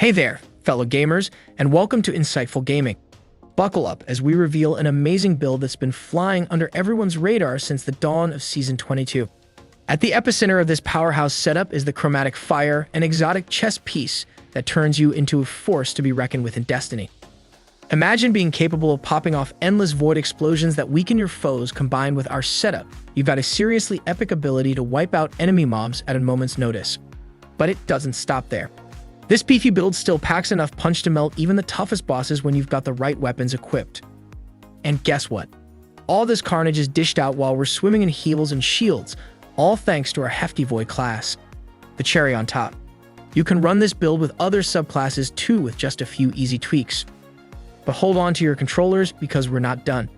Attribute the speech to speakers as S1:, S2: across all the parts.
S1: Hey there, fellow gamers, and welcome to Insightful Gaming. Buckle up as we reveal an amazing build that's been flying under everyone's radar since the dawn of Season 22. At the epicenter of this powerhouse setup is the Chromatic Fire, an exotic chess piece that turns you into a force to be reckoned with in Destiny. Imagine being capable of popping off endless void explosions that weaken your foes. Combined with our setup, you've got a seriously epic ability to wipe out enemy mobs at a moment's notice. But it doesn't stop there. This beefy build still packs enough punch to melt even the toughest bosses when you've got the right weapons equipped. And guess what? All this carnage is dished out while we're swimming in heals and shields, all thanks to our hefty Void class. The cherry on top. You can run this build with other subclasses too with just a few easy tweaks. But hold on to your controllers because we're not done.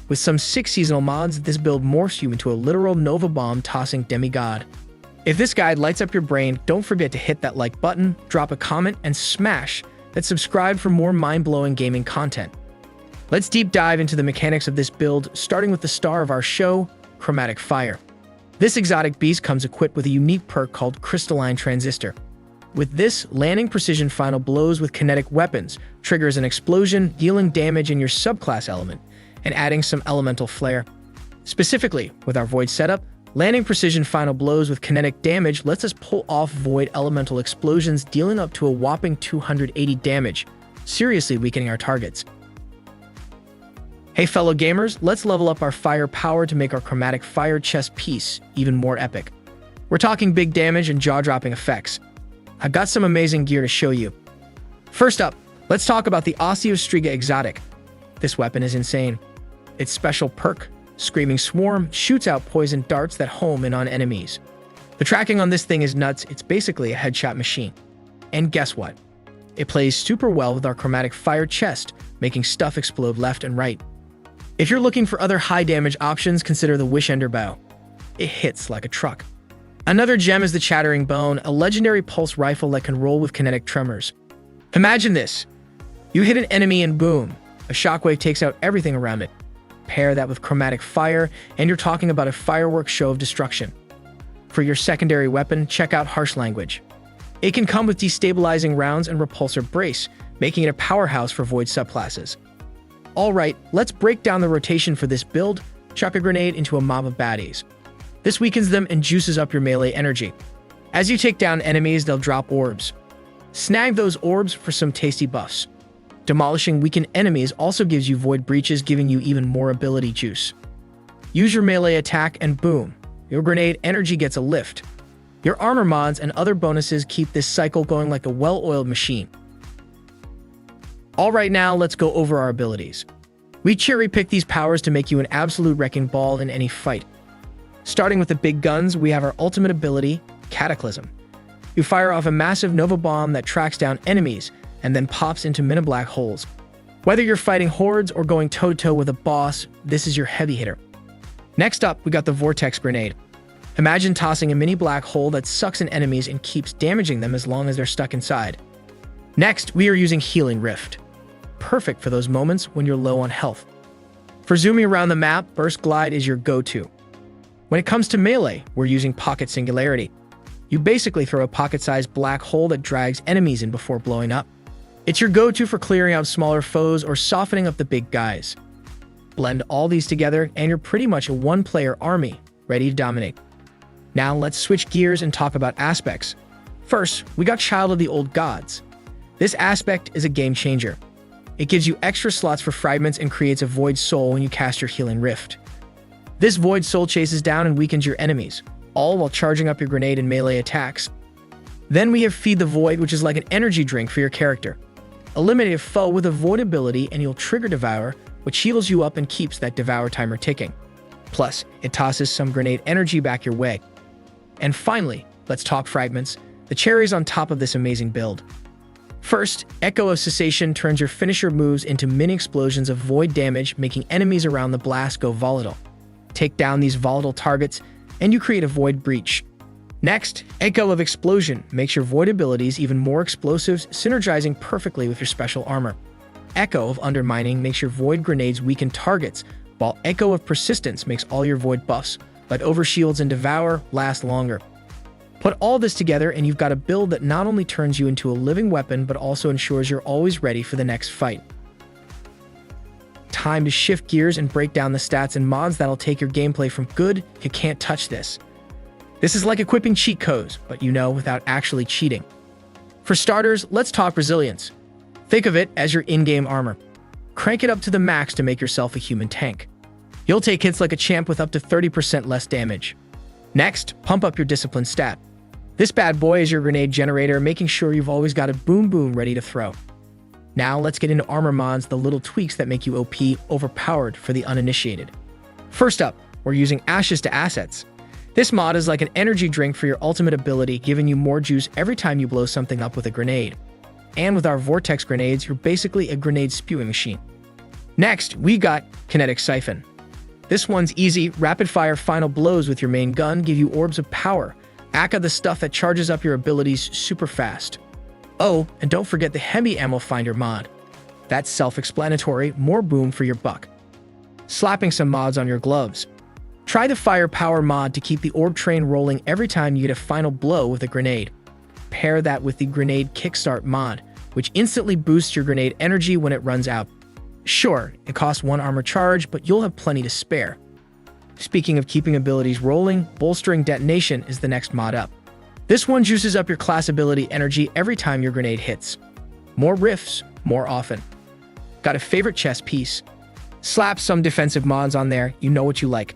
S1: With some 6 seasonal mods, this build morphs you into a literal Nova Bomb-tossing demigod. If this guide lights up your brain, don't forget to hit that like button, drop a comment, and smash that subscribe for more mind-blowing gaming content. Let's deep dive into the mechanics of this build, starting with the star of our show, Chromatic Fire. This exotic beast comes equipped with a unique perk called Crystalline Transistor. With this, landing precision final blows with kinetic weapons triggers an explosion, dealing damage in your subclass element, and adding some elemental flair. Specifically, with our Void setup, landing precision final blows with kinetic damage lets us pull off Void elemental explosions, dealing up to a whopping 280 damage, seriously weakening our targets. Hey fellow gamers, let's level up our fire power to make our Chromatic Fire chess piece even more epic. We're talking big damage and jaw-dropping effects. I've got some amazing gear to show you. First up, let's talk about the 𝗕𝗘𝗖𝗢𝗠𝗘 exotic. This weapon is insane. Its special perk, Screaming Swarm, shoots out poison darts that home in on enemies. The tracking on this thing is nuts. It's basically a headshot machine. And guess what? It plays super well with our Chromatic Fire chest, making stuff explode left and right. If you're looking for other high damage options, consider the Wishendar Bow. It hits like a truck. Another gem is the Chattering Bone, a legendary pulse rifle that can roll with kinetic tremors. Imagine this. You hit an enemy and boom, a shockwave takes out everything around it. Pair that with Chromatic Fire, and you're talking about a fireworks show of destruction. For your secondary weapon, check out Harsh Language. It can come with destabilizing rounds and repulsor brace, making it a powerhouse for Void subclasses. Alright, let's break down the rotation for this build. Chuck a grenade into a mob of baddies. This weakens them and juices up your melee energy. As you take down enemies, they'll drop orbs. Snag those orbs for some tasty buffs. Demolishing weakened enemies also gives you Void breaches, giving you even more ability juice. Use your melee attack and boom, your grenade energy gets a lift. Your armor mods and other bonuses keep this cycle going like a well-oiled machine. Alright, now let's go over our abilities. We cherry-pick these powers to make you an absolute wrecking ball in any fight. Starting with the big guns, we have our ultimate ability, Cataclysm. You fire off a massive Nova Bomb that tracks down enemies and then pops into mini black holes. Whether you're fighting hordes or going toe-to-toe with a boss, this is your heavy hitter. Next up, we got the Vortex Grenade. Imagine tossing a mini black hole that sucks in enemies and keeps damaging them as long as they're stuck inside. Next, we are using Healing Rift. Perfect for those moments when you're low on health. For zooming around the map, Burst Glide is your go-to. When it comes to melee, we're using Pocket Singularity. You basically throw a pocket-sized black hole that drags enemies in before blowing up. It's your go-to for clearing out smaller foes or softening up the big guys. Blend all these together and you're pretty much a one-player army, ready to dominate. Now let's switch gears and talk about aspects. First, we got Child of the Old Gods. This aspect is a game changer. It gives you extra slots for fragments and creates a Void Soul when you cast your Healing Rift. This Void Soul chases down and weakens your enemies, all while charging up your grenade and melee attacks. Then we have Feed the Void, which is like an energy drink for your character. Eliminate a foe with a Void ability and you'll trigger Devour, which heals you up and keeps that Devour timer ticking. Plus, it tosses some grenade energy back your way. And finally, let's talk Fragments, the cherries on top of this amazing build. First, Echo of Cessation turns your finisher moves into mini explosions of Void damage, making enemies around the blast go volatile. Take down these volatile targets, and you create a Void breach. Next, Echo of Explosion makes your Void abilities even more explosive, synergizing perfectly with your special armor. Echo of Undermining makes your Void grenades weaken targets, while Echo of Persistence makes all your Void buffs, like Overshields and Devour, last longer. Put all this together and you've got a build that not only turns you into a living weapon, but also ensures you're always ready for the next fight. Time to shift gears and break down the stats and mods that'll take your gameplay from good, you can't touch this. This is like equipping cheat codes, but without actually cheating. For starters, let's talk resilience. Think of it as your in-game armor. Crank it up to the max to make yourself a human tank. You'll take hits like a champ with up to 30% less damage. Next, pump up your discipline stat. This bad boy is your grenade generator, making sure you've always got a boom ready to throw. Now let's get into armor mods, the little tweaks that make you OP, overpowered for the uninitiated. First up, we're using Ashes to Assets. This mod is like an energy drink for your ultimate ability, giving you more juice every time you blow something up with a grenade. And with our Vortex grenades, you're basically a grenade spewing machine. Next, we got 𝗕𝗘𝗖𝗢𝗠𝗘. This one's easy. Rapid-fire final blows with your main gun give you orbs of power, aka the stuff that charges up your abilities super fast. Oh, and don't forget the Hemi Ammo Finder mod. That's self-explanatory, more boom for your buck. Slapping some mods on your gloves. Try the Firepower mod to keep the orb train rolling every time you get a final blow with a grenade. Pair that with the Grenade Kickstart mod, which instantly boosts your grenade energy when it runs out. Sure, it costs 1 armor charge, but you'll have plenty to spare. Speaking of keeping abilities rolling, Bolstering Detonation is the next mod up. This one juices up your class ability energy every time your grenade hits. More riffs, more often. Got a favorite chess piece? Slap some defensive mods on there, you know what you like.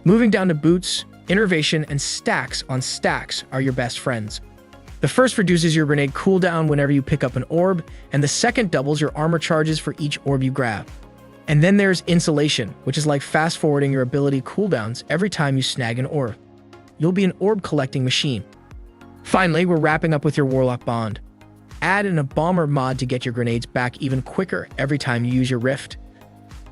S1: Moving down to boots, Innervation and Stacks on Stacks are your best friends. The first reduces your grenade cooldown whenever you pick up an orb, and the second doubles your armor charges for each orb you grab. And then there's Insulation, which is like fast-forwarding your ability cooldowns every time you snag an orb. You'll be an orb-collecting machine. Finally, we're wrapping up with your Warlock bond. Add in a Bomber mod to get your grenades back even quicker every time you use your Rift.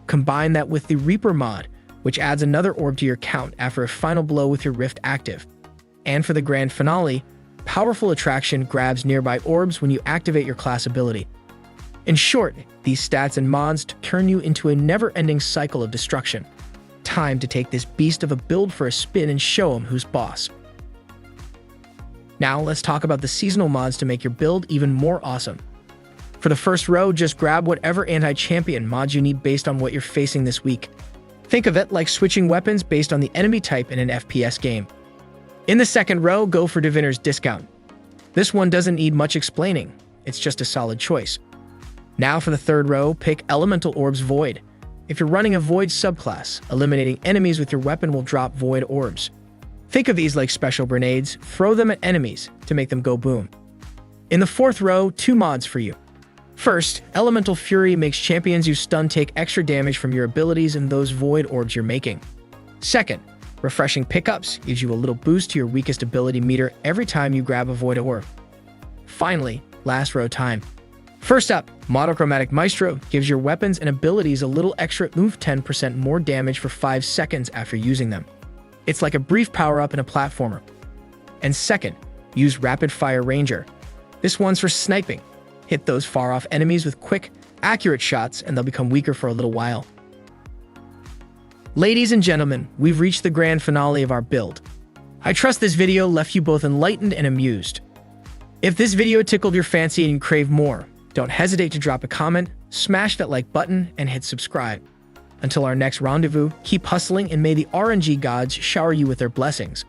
S1: Combine that with the Reaper mod, which adds another orb to your count after a final blow with your Rift active. And for the grand finale, Powerful Attraction grabs nearby orbs when you activate your class ability. In short, these stats and mods turn you into a never-ending cycle of destruction. Time to take this beast of a build for a spin and show him who's boss. Now let's talk about the seasonal mods to make your build even more awesome. For the first row, just grab whatever anti-champion mods you need based on what you're facing this week. Think of it like switching weapons based on the enemy type in an FPS game. In the second row, go for Diviner's Discount. This one doesn't need much explaining, it's just a solid choice. Now for the third row, pick Elemental Orbs Void. If you're running a Void subclass, eliminating enemies with your weapon will drop Void Orbs. Think of these like special grenades, throw them at enemies to make them go boom. In the fourth row, 2 mods for you. First, Elemental Fury makes champions you stun take extra damage from your abilities and those Void Orbs you're making. Second, Refreshing Pickups gives you a little boost to your weakest ability meter every time you grab a Void Orb. Finally, last row time. First up, Monochromatic Maestro gives your weapons and abilities a little extra 10% more damage for 5 seconds after using them. It's like a brief power-up in a platformer. And second, use Rapid Fire Ranger. This one's for sniping. Hit those far-off enemies with quick, accurate shots and they'll become weaker for a little while. Ladies and gentlemen, we've reached the grand finale of our build. I trust this video left you both enlightened and amused. If this video tickled your fancy and you crave more, don't hesitate to drop a comment, smash that like button, and hit subscribe. Until our next rendezvous, keep hustling and may the RNG gods shower you with their blessings.